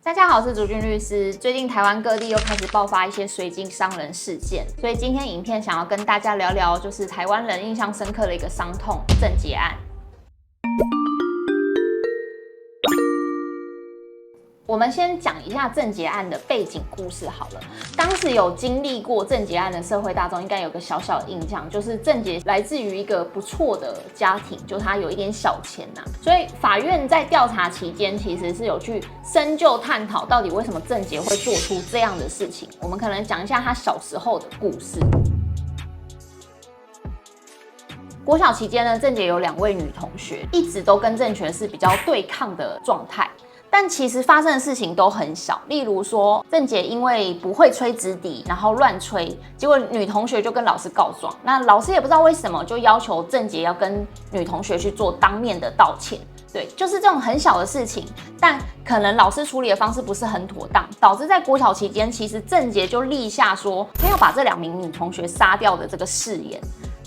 大家好，我是竹君律师。最近台湾各地又开始爆发一些随机伤人事件，所以今天影片想要跟大家聊聊，就是台湾人印象深刻的一个伤痛——郑捷案。我们先讲一下郑捷案的背景故事好了。当时有经历过郑捷案的社会大众应该有个小小的印象，就是郑捷来自于一个不错的家庭，就他有一点小钱呐，所以法院在调查期间其实是有去深究探讨到底为什么郑捷会做出这样的事情。我们可能讲一下他小时候的故事。国小期间呢，郑捷有2位女同学，一直都跟郑捷是比较对抗的状态。但其实发生的事情都很小，例如说郑捷因为不会吹直笛，然后乱吹，结果女同学就跟老师告状，那老师也不知道为什么就要求郑捷要跟女同学去做当面的道歉。对，就是这种很小的事情，但可能老师处理的方式不是很妥当，导致在国小期间，其实郑捷就立下说他要把这2名女同学杀掉的这个誓言。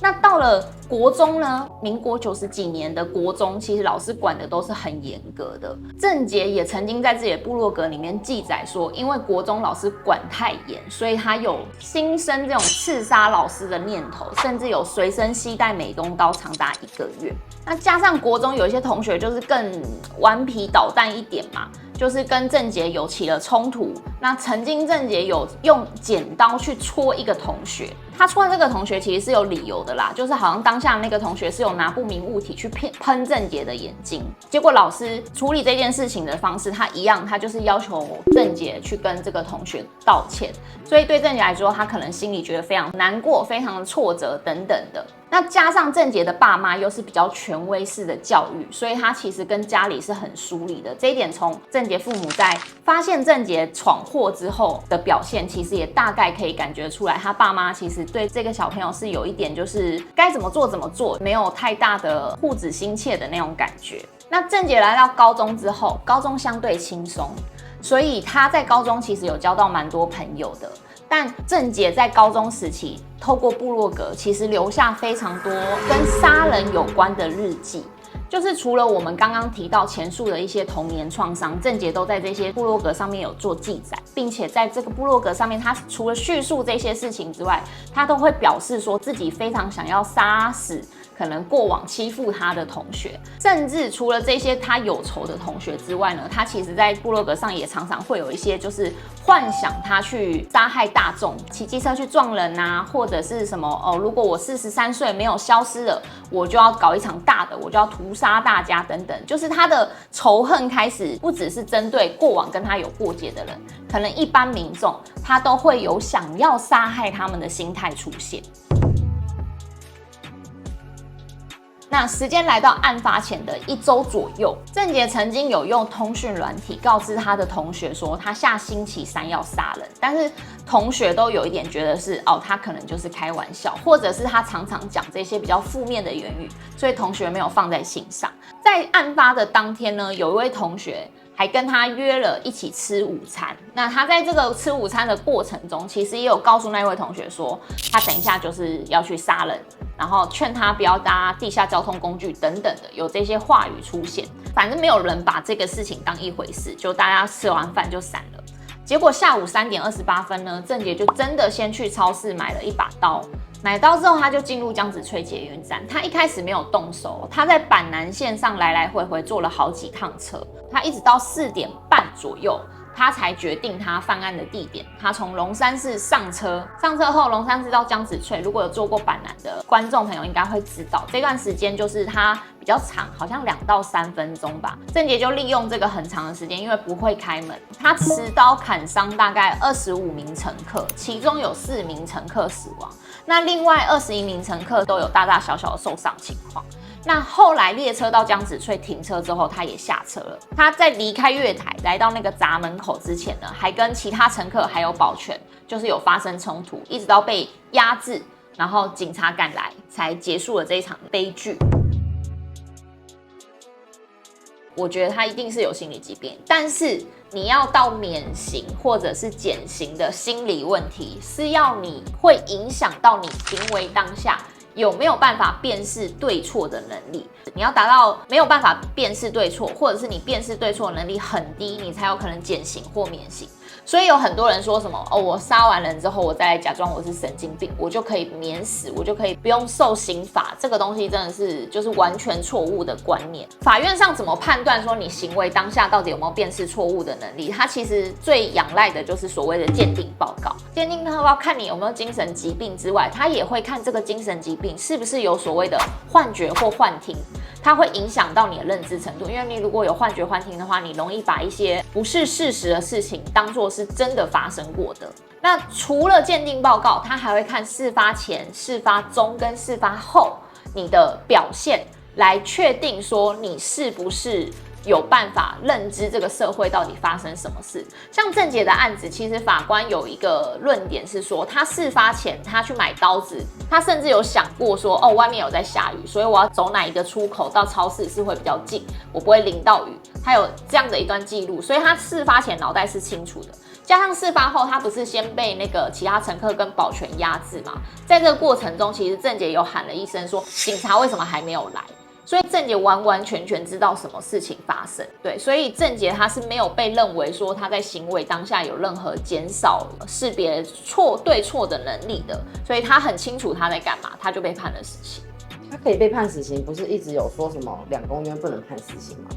那到了国中呢，民国90几年的国中，其实老师管的都是很严格的。郑捷也曾经在自己的部落格里面记载说，因为国中老师管太严，所以他有心生这种刺杀老师的念头，甚至有随身携带美工刀长达1个月。那加上国中有一些同学就是更顽皮捣蛋一点嘛，就是跟郑捷有起了冲突。那曾经郑捷有用剪刀去戳一个同学，他戳这个同学其实是有理由的啦，就是好像当下那个同学是有拿不明物体去喷郑捷的眼睛，结果老师处理这件事情的方式，他就是要求郑捷去跟这个同学道歉，所以对郑捷来说，他可能心里觉得非常难过、非常的挫折等等的。那加上郑捷的爸妈又是比较权威式的教育，所以他其实跟家里是很疏离的。这一点从郑捷父母在发现郑捷闯祸之后的表现，其实也大概可以感觉出来，他爸妈其实对这个小朋友是有一点就是该怎么做怎么做，没有太大的护子心切的那种感觉。那郑捷来到高中之后，高中相对轻松，所以他在高中其实有交到蛮多朋友的。但郑捷在高中时期透过部落格，其实留下非常多跟杀人有关的日记。就是除了我们刚刚提到前述的一些童年创伤，郑捷都在这些部落格上面有做记载，并且在这个部落格上面，他除了叙述这些事情之外，他都会表示说自己非常想要杀死可能过往欺负他的同学，甚至除了这些他有仇的同学之外呢，他其实在部落格上也常常会有一些就是幻想他去杀害大众，骑机车去撞人啊，或者是什么如果我43岁没有消失了，我就要搞一场大的，我就要屠杀大家等等，就是他的仇恨开始不只是针对过往跟他有过节的人，可能一般民众他都会有想要杀害他们的心态出现。那时间来到案发前的1周左右，郑捷曾经有用通讯软体告知他的同学说，他下星期3要杀人，但是同学都有一点觉得是他可能就是开玩笑，或者是他常常讲这些比较负面的言语，所以同学没有放在心上。在案发的当天呢，有一位同学还跟他约了一起吃午餐。那他在这个吃午餐的过程中，其实也有告诉那位同学说，他等一下就是要去杀人，然后劝他不要搭地下交通工具等等的，有这些话语出现。反正没有人把这个事情当一回事，就大家吃完饭就散了。结果下午3点28分呢，郑捷就真的先去超市买了一把刀。买刀之后，他就进入江子翠捷运站。他一开始没有动手，他在板南线上来来回回坐了好几趟车。他一直到4点半左右，他才决定他犯案的地点。他从龙山寺上车，上车后龙山寺到江子翠，如果有坐过板南的观众朋友应该会知道，这段时间就是他比较长，好像2到3分钟吧。郑捷就利用这个很长的时间，因为不会开门，他持刀砍伤大概25名乘客，其中有4名乘客死亡。那另外21名乘客都有大大小小的受伤情况。那后来列车到江子翠停车之后，他也下车了。他在离开月台来到那个闸门口之前呢，还跟其他乘客还有保全就是有发生冲突，一直到被压制，然后警察赶来才结束了这一场悲剧。我觉得他一定是有心理疾病，但是你要到免刑或者是减刑的心理问题，是要你会影响到你行为当下有没有办法辨识对错的能力。你要达到没有办法辨识对错，或者是你辨识对错的能力很低，你才有可能减刑或免刑。所以有很多人说什么我杀完人之后，我再来假装我是神经病，我就可以免死，我就可以不用受刑罚。这个东西真的是就是完全错误的观念。法院上怎么判断说你行为当下到底有没有辨识错误的能力？它其实最仰赖的就是所谓的鉴定报告。鉴定报告看你有没有精神疾病之外，它也会看这个精神疾病是不是有所谓的幻觉或幻听。它会影响到你的认知程度，因为你如果有幻觉幻听的话，你容易把一些不是事实的事情当作是真的发生过的。那除了鉴定报告，它还会看事发前、事发中跟事发后你的表现，来确定说你是不是有办法认知这个社会到底发生什么事。像郑捷的案子，其实法官有一个论点是说，他事发前他去买刀子，他甚至有想过说，外面有在下雨，所以我要走哪一个出口到超市是会比较近，我不会淋到雨。他有这样的一段记录，所以他事发前脑袋是清楚的。加上事发后，他不是先被那个其他乘客跟保全压制嘛？在这个过程中，其实郑捷有喊了一声说，警察为什么还没有来？所以郑捷完完全全知道什么事情发生，对，所以郑捷他是没有被认为说他在行为当下有任何减少识别对错的能力的，所以他很清楚他在干嘛，他就被判了死刑。他可以被判死刑，不是一直有说什么2公约不能判死刑吗？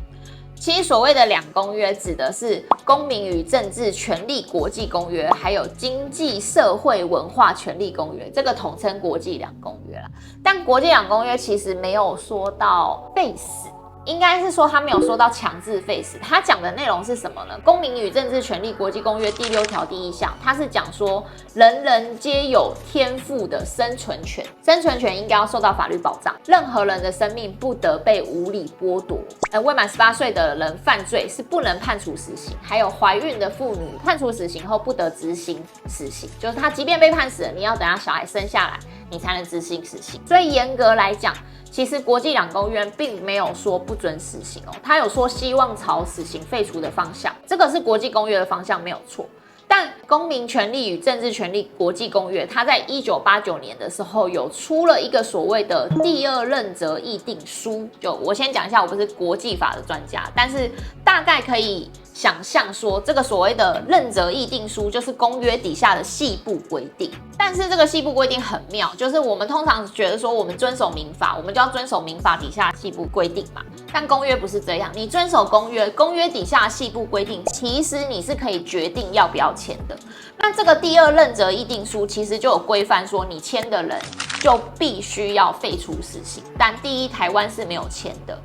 其实所谓的2公约指的是《公民与政治权利国际公约》，还有《经济社会文化权利公约》，这个统称国际2公约啦。但国际2公约其实没有说到废死，应该是说他没有说到强制废死。他讲的内容是什么呢？《公民与政治权利国际公约》第6条第1项，它是讲说人人皆有天赋的生存权，生存权应该要受到法律保障，任何人的生命不得被无理剥夺。未满18岁的人犯罪是不能判处死刑，还有怀孕的妇女判处死刑后不得执行死刑，就是他即便被判死了，你要等他小孩生下来，你才能执行死刑。所以严格来讲，其实国际2公约并没有说不准死刑他有说希望朝死刑废除的方向，这个是国际公约的方向没有错。但《公民权利与政治权利国际公约》，它在1989年的时候有出了一个所谓的第2任责议定书。就我先讲一下，我不是国际法的专家，但是大概可以想象说，这个所谓的任责议定书就是公约底下的细部规定。但是这个细部规定很妙，就是我们通常觉得说我们遵守民法，我们就要遵守民法底下的细部规定嘛。但公约不是这样，你遵守公约，公约底下的细部规定，其实你是可以决定要不要签的。那这个第2任责议定书其实就有规范说，你签的人就必须要废除死刑。但第一，台湾是没有签的。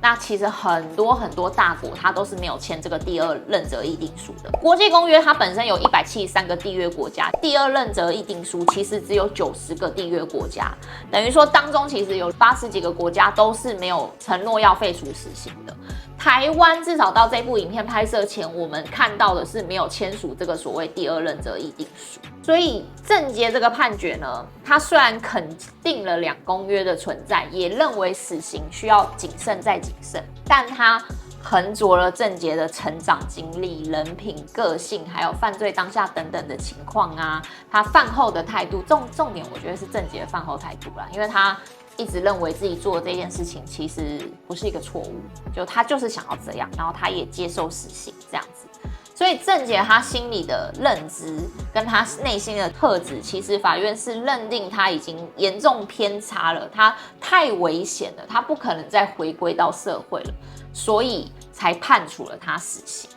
那其实很多大国它都是没有签这个第2任责议定书的。国际公约它本身有173个缔约国家，第2任责议定书其实只有90个缔约国家，等于说当中其实有80几个国家都是没有承诺要废除死刑的。台湾至少到这部影片拍摄前，我们看到的是没有签署这个所谓第2任责议定书。所以郑捷这个判决呢，他虽然肯定了2公约的存在，也认为死刑需要谨慎再谨慎，但他横着了郑捷的成长经历、人品、个性，还有犯罪当下等等的情况啊，他饭后的态度，重点我觉得是郑捷的饭后态度啦，因为他一直认为自己做的这件事情其实不是一个错误，就他就是想要这样，然后他也接受死刑这样子。所以郑捷他心里的认知跟他内心的特质，其实法院是认定他已经严重偏差了，他太危险了，他不可能再回归到社会了，所以才判处了他死刑。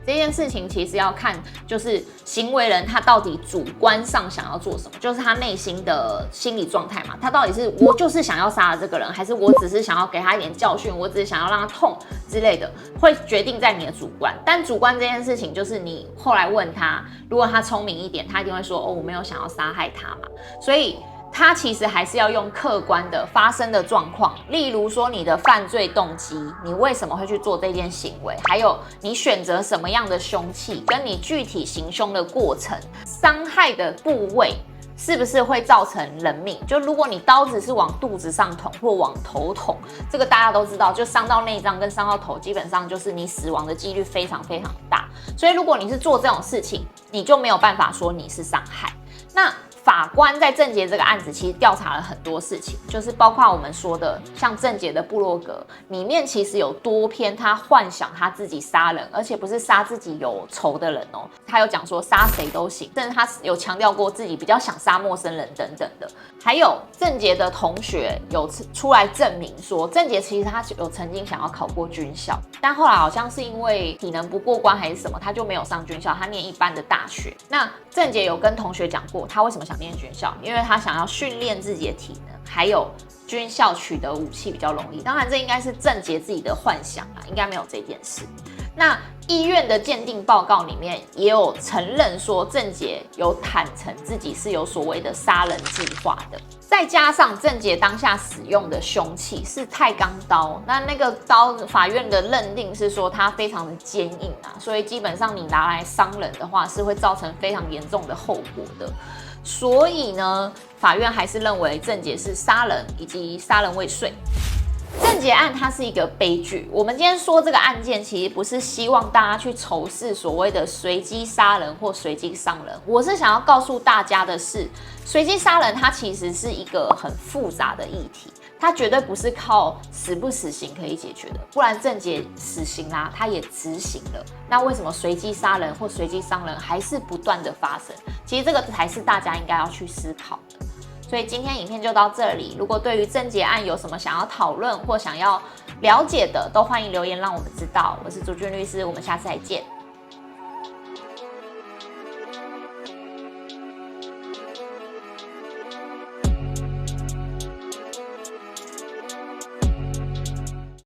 这件事情其实要看，就是行为人他到底主观上想要做什么，就是他内心的心理状态嘛。他到底是我就是想要杀了这个人，还是我只是想要给他一点教训，我只是想要让他痛之类的，会决定在你的主观。但主观这件事情，就是你后来问他，如果他聪明一点，他一定会说我没有想要杀害他嘛。所以他其实还是要用客观的发生的状况，例如说你的犯罪动机，你为什么会去做这件行为，还有你选择什么样的凶器，跟你具体行凶的过程，伤害的部位是不是会造成人命？就如果你刀子是往肚子上捅或往头捅，这个大家都知道，就伤到内脏跟伤到头，基本上就是你死亡的几率非常大。所以如果你是做这种事情，你就没有办法说你是伤害。那法官在郑捷这个案子其实调查了很多事情，就是包括我们说的，像郑捷的部落格里面其实有多篇他幻想他自己杀人，而且不是杀自己有仇的人哦，他有讲说杀谁都行，甚至他有强调过自己比较想杀陌生人等等的。还有郑捷的同学有出来证明说，郑捷其实他有曾经想要考过军校，但后来好像是因为体能不过关还是什么，他就没有上军校，他念一般的大学。那郑捷有跟同学讲过，他为什么想念军校，因为他想要训练自己的体能，还有军校取得武器比较容易。当然，这应该是郑捷自己的幻想啦，应该没有这件事。那医院的鉴定报告里面也有承认说，郑捷有坦诚自己是有所谓的杀人计划的。再加上郑捷当下使用的凶器是钛钢刀，那个刀法院的认定是说它非常的坚硬啊，所以基本上你拿来伤人的话是会造成非常严重的后果的。所以呢，法院还是认为郑捷是杀人以及杀人未遂。郑捷案它是一个悲剧。我们今天说这个案件，其实不是希望大家去仇视所谓的随机杀人或随机伤人。我是想要告诉大家的是，随机杀人它其实是一个很复杂的议题，它绝对不是靠死不死刑可以解决的。不然郑捷死刑啦，他也执行了，那为什么随机杀人或随机伤人还是不断的发生？其实这个才是大家应该要去思考的。所以今天影片就到这里。如果对于郑捷案有什么想要讨论或想要了解的，都欢迎留言让我们知道。我是朱俊律师，我们下次再见。